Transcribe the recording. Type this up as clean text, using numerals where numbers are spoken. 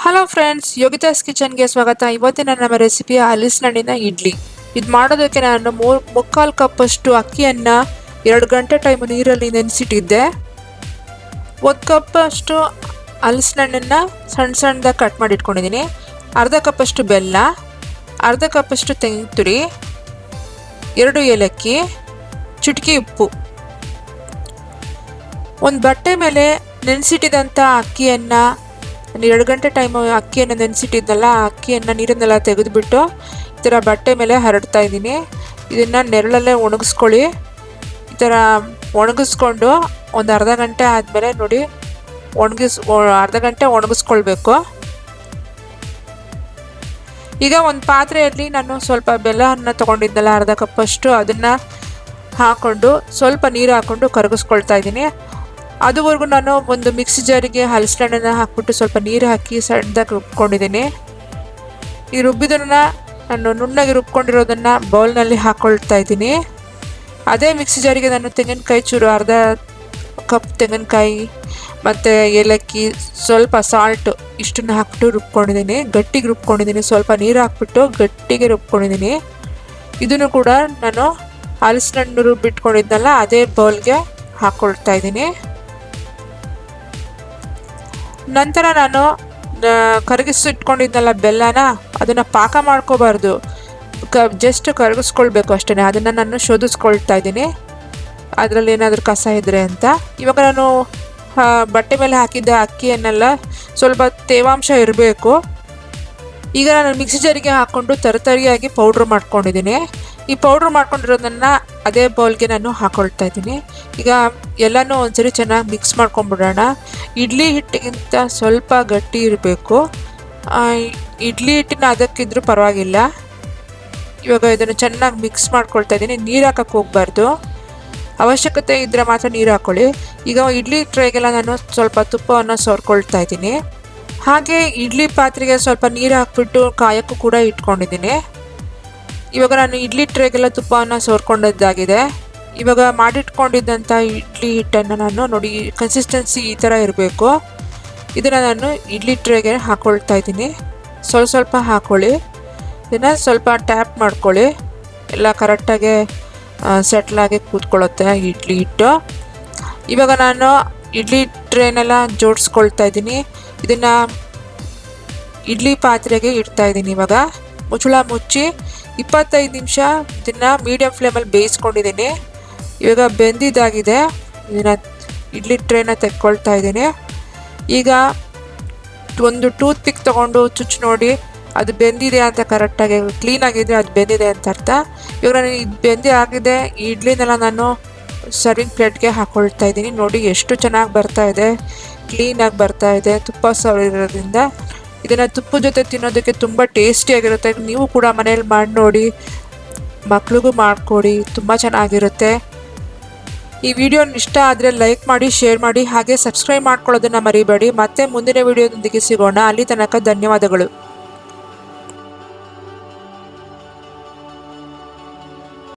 Hello friends, ಯೋಗಿತಾಸ್ ಕಿಚನ್ಗೆ ಸ್ವಾಗತ. ಇವತ್ತಿನ ನಮ್ಮ ರೆಸಿಪಿ ಹಲಸಿನಹಣ್ಣಿನ ಇಡ್ಲಿ. ಇದು ಮಾಡೋದಕ್ಕೆ ನಾನು ಮುಕ್ಕಾಲು ಕಪ್ಪಷ್ಟು ಅಕ್ಕಿಯನ್ನು 2 ಗಂಟೆ ಟೈಮ್ ನೀರಲ್ಲಿ ನೆನೆಸಿಟ್ಟಿದ್ದೆ. 1 ಕಪ್ಪಷ್ಟು ಹಲಸಿನಹಣ್ಣನ್ನು ಸಣ್ಣ ಸಣ್ಣದಾಗಿ ಕಟ್ ಮಾಡಿ ಇಟ್ಕೊಂಡಿದ್ದೀನಿ. ಅರ್ಧ ಕಪ್ಪಷ್ಟು ಬೆಲ್ಲ, ಅರ್ಧ ಕಪ್ಪಷ್ಟು ತೆಂಗಿನ ತುರಿ, 2 ಏಲಕ್ಕಿ, ಚಿಟಿಕೆ ಉಪ್ಪು. ಒಂದು ಬಟ್ಟೆ ಮೇಲೆ ನೆನೆಸಿಟ್ಟಿದಂಥ ಅಕ್ಕಿಯನ್ನು 2 ಗಂಟೆ ಟೈಮ್ ಅಕ್ಕಿಯನ್ನು ನೆನೆಸಿಟ್ಟಿದ್ದಲ್ಲ, ಅಕ್ಕಿಯನ್ನು ನೀರನ್ನೆಲ್ಲ ತೆಗೆದುಬಿಟ್ಟು ಈ ಥರ ಬಟ್ಟೆ ಮೇಲೆ ಹರಡ್ತಾ ಇದ್ದೀನಿ. ಇದನ್ನು ನೆರಳಲ್ಲೇ ಒಣಗಿಸ್ಕೊಳ್ಳಿ. ಈ ಥರ ಒಣಗಿಸ್ಕೊಂಡು ಒಂದು ಅರ್ಧ ಗಂಟೆ ಆದಮೇಲೆ ನೋಡಿ ಅರ್ಧ ಗಂಟೆ ಒಣಗಿಸ್ಕೊಳ್ಬೇಕು. ಈಗ ಒಂದು ಪಾತ್ರೆಯಲ್ಲಿ ನಾನು ಸ್ವಲ್ಪ ಬೆಲ್ಲವನ್ನು ತೊಗೊಂಡಿದ್ದಲ್ಲ, ಅರ್ಧ ಕಪ್ಪಷ್ಟು, ಅದನ್ನು ಹಾಕ್ಕೊಂಡು ಸ್ವಲ್ಪ ನೀರು ಹಾಕ್ಕೊಂಡು ಕರಗಿಸ್ಕೊಳ್ತಾ ಇದ್ದೀನಿ. ಅದುವರೆಗೂ ನಾನು ಒಂದು ಮಿಕ್ಸಿ ಜಾರಿಗೆ ಹಲಸಿನಹಣ್ಣನ್ನು ಹಾಕ್ಬಿಟ್ಟು ಸ್ವಲ್ಪ ನೀರು ಹಾಕಿ ಸಣ್ಣದಾಗಿ ರುಬ್ಕೊಂಡಿದ್ದೀನಿ. ಈ ರುಬ್ಬಿದನ್ನು ನಾನು ನುಣ್ಣಗೆ ರುಬ್ಕೊಂಡಿರೋದನ್ನು ಬೌಲ್ನಲ್ಲಿ ಹಾಕ್ಕೊಳ್ತಾ ಇದ್ದೀನಿ. ಅದೇ ಮಿಕ್ಸಿ ಜಾರಿಗೆ ನಾನು ತೆಂಗಿನಕಾಯಿ ಚೂರು, ಅರ್ಧ ಕಪ್ ತೆಂಗಿನಕಾಯಿ ಮತ್ತು ಏಲಕ್ಕಿ, ಸ್ವಲ್ಪ ಸಾಲ್ಟು ಇಷ್ಟನ್ನು ಹಾಕ್ಬಿಟ್ಟು ರುಬ್ಕೊಂಡಿದ್ದೀನಿ. ಗಟ್ಟಿಗೆ ರುಬ್ಕೊಂಡಿದ್ದೀನಿ. ಸ್ವಲ್ಪ ನೀರು ಹಾಕ್ಬಿಟ್ಟು ಗಟ್ಟಿಗೆ ರುಬ್ಕೊಂಡಿದ್ದೀನಿ. ಇದನ್ನು ಕೂಡ ನಾನು ಹಲಸಿನಹಣ್ಣು ರುಬ್ಬಿಟ್ಕೊಂಡಿದ್ದಲ್ಲ, ಅದೇ ಬೌಲ್ಗೆ ಹಾಕ್ಕೊಳ್ತಾ ಇದ್ದೀನಿ. ನಂತರ ನಾನು ಕರಗಿಸಿಟ್ಕೊಂಡಿದ್ದಲ್ಲ ಬೆಲ್ಲನ, ಅದನ್ನು ಪಾಕ ಮಾಡ್ಕೋಬಾರ್ದು, ಜಸ್ಟ್ ಕರಗಿಸ್ಕೊಳ್ಬೇಕು ಅಷ್ಟೇ. ಅದನ್ನು ನಾನು ಶೋಧಿಸ್ಕೊಳ್ತಾ ಇದ್ದೀನಿ, ಅದರಲ್ಲಿ ಏನಾದರೂ ಕಸ ಇದ್ದರೆ ಅಂತ. ಇವಾಗ ನಾನು ಬಟ್ಟೆ ಮೇಲೆ ಹಾಕಿದ್ದ ಅಕ್ಕಿಯನ್ನೆಲ್ಲ ಸ್ವಲ್ಪ ತೇವಾಂಶ ಇರಬೇಕು. ಈಗ ನಾನು ಮಿಕ್ಸಿ ಜಾರಿಗೆ ಹಾಕ್ಕೊಂಡು ತರಿಯಾಗಿ ಪೌಡ್ರ್ ಮಾಡ್ಕೊಂಡಿದ್ದೀನಿ. ಈ ಪೌಡ್ರ್ ಮಾಡ್ಕೊಂಡಿರೋದನ್ನು ಅದೇ ಬೌಲ್ಗೆ ನಾನು ಹಾಕ್ಕೊಳ್ತಾ ಇದ್ದೀನಿ. ಈಗ ಎಲ್ಲನೂ ಒಂದ್ಸರಿ ಚೆನ್ನಾಗಿ ಮಿಕ್ಸ್ ಮಾಡ್ಕೊಂಬಿಡೋಣ. ಇಡ್ಲಿ ಹಿಟ್ಟಿಗಿಂತ ಸ್ವಲ್ಪ ಗಟ್ಟಿ ಇರಬೇಕು. ಇಡ್ಲಿ ಹಿಟ್ಟಿನ ಅದಕ್ಕಿದ್ರೂ ಪರವಾಗಿಲ್ಲ. ಇವಾಗ ಇದನ್ನು ಚೆನ್ನಾಗಿ ಮಿಕ್ಸ್ ಮಾಡ್ಕೊಳ್ತಾ ಇದ್ದೀನಿ. ನೀರು ಹಾಕಕ್ಕೆ ಹೋಗಬಾರ್ದು, ಅವಶ್ಯಕತೆ ಇದ್ದರೆ ಮಾತ್ರ ನೀರು ಹಾಕ್ಕೊಳ್ಳಿ. ಈಗ ಇಡ್ಲಿ ಟ್ರೈಗೆಲ್ಲ ನಾನು ಸ್ವಲ್ಪ ತುಪ್ಪವನ್ನು ಸೋರ್ಕೊಳ್ತಾ ಇದ್ದೀನಿ. ಹಾಗೆ ಇಡ್ಲಿ ಪಾತ್ರೆಗೆ ಸ್ವಲ್ಪ ನೀರು ಹಾಕ್ಬಿಟ್ಟು ಕಾಯೋಕ್ಕೂ ಕೂಡ ಇಟ್ಕೊಂಡಿದ್ದೀನಿ. ಇವಾಗ ನಾನು ಇಡ್ಲಿ ಟ್ರೇಗೆಲ್ಲ ತುಪ್ಪವನ್ನು ಸೋರ್ಕೊಂಡಿದ್ದಾಗಿದೆ. ಇವಾಗ ಮಾಡಿಟ್ಕೊಂಡಿದ್ದಂಥ ಇಡ್ಲಿ ಹಿಟ್ಟನ್ನು ನಾನು ನೋಡಿ, ಕನ್ಸಿಸ್ಟೆನ್ಸಿ ಈ ಥರ ಇರಬೇಕು. ಇದನ್ನು ನಾನು ಇಡ್ಲಿ ಟ್ರೇಗೆ ಹಾಕ್ಕೊಳ್ತಾ ಇದ್ದೀನಿ. ಸ್ವಲ್ಪ ಹಾಕ್ಕೊಳ್ಳಿ. ಇದನ್ನು ಸ್ವಲ್ಪ ಟ್ಯಾಪ್ ಮಾಡ್ಕೊಳ್ಳಿ, ಎಲ್ಲ ಕರೆಕ್ಟಾಗಿ ಸೆಟ್ಲಾಗಿ ಕೂತ್ಕೊಳ್ಳುತ್ತೆ ಇಡ್ಲಿ ಹಿಟ್ಟು. ಇವಾಗ ನಾನು ಇಡ್ಲಿ ಟ್ರೇನೆಲ್ಲ ಜೋಡಿಸ್ಕೊಳ್ತಾ ಇದ್ದೀನಿ. ಇದನ್ನು ಇಡ್ಲಿ ಪಾತ್ರೆಗೆ ಇಡ್ತಾಯಿದ್ದೀನಿ. ಇವಾಗ ಮುಚ್ಚಳ ಮುಚ್ಚಿ 25 ನಿಮಿಷ ಇದನ್ನು ಮೀಡಿಯಮ್ ಫ್ಲೇಮಲ್ಲಿ ಬೇಯಿಸ್ಕೊಂಡಿದ್ದೀನಿ. ಇವಾಗ ಬೆಂದಿದ್ದಾಗಿದೆ. ಇದನ್ನು ಇಡ್ಲಿ ಟ್ರೇನ ತೆಕ್ಕೊಳ್ತಾ ಇದ್ದೀನಿ. ಈಗ ಒಂದು ಟೂತ್ ಪಿಕ್ ತೊಗೊಂಡು ಚುಚ್ಚು ನೋಡಿ, ಅದು ಬೆಂದಿದೆ ಅಂತ, ಕರೆಕ್ಟಾಗಿ ಕ್ಲೀನಾಗಿದ್ದರೆ ಅದು ಬೆಂದಿದೆ ಅಂತ ಅರ್ಥ. ಇವಾಗ ನಾನು ಇದು ಬೆಂದಿ ಆಗಿದೆ. ಈ ಇಡ್ಲಿನೆಲ್ಲ ನಾನು ಸರ್ವಿಂಗ್ ಪ್ಲೇಟ್ಗೆ ಹಾಕ್ಕೊಳ್ತಾ ಇದ್ದೀನಿ. ನೋಡಿ ಎಷ್ಟು ಚೆನ್ನಾಗಿ ಬರ್ತಾಯಿದೆ, ಕ್ಲೀನಾಗಿ ಬರ್ತಾಯಿದೆ, ತುಪ್ಪ ಸವರಿರೋದ್ರಿಂದ. ಇದನ್ನು ತುಪ್ಪದ ಜೊತೆ ತಿನ್ನೋದಕ್ಕೆ ತುಂಬ ಟೇಸ್ಟಿಯಾಗಿರುತ್ತೆ. ನೀವು ಕೂಡ ಮನೇಲಿ ಮಾಡಿ ನೋಡಿ, ಮಕ್ಳಿಗೂ ಮಾಡಿಕೊಡಿ, ತುಂಬ ಚೆನ್ನಾಗಿರುತ್ತೆ. ಈ ವಿಡಿಯೋ ಇಷ್ಟ ಆದರೆ ಲೈಕ್ ಮಾಡಿ, ಶೇರ್ ಮಾಡಿ, ಹಾಗೆ ಸಬ್ಸ್ಕ್ರೈಬ್ ಮಾಡ್ಕೊಳ್ಳೋದನ್ನು ಮರಿಬೇಡಿ. ಮತ್ತೆ ಮುಂದಿನ ವಿಡಿಯೋದೊಂದಿಗೆ ಸಿಗೋಣ. ಅಲ್ಲಿ ತನಕ ಧನ್ಯವಾದಗಳು.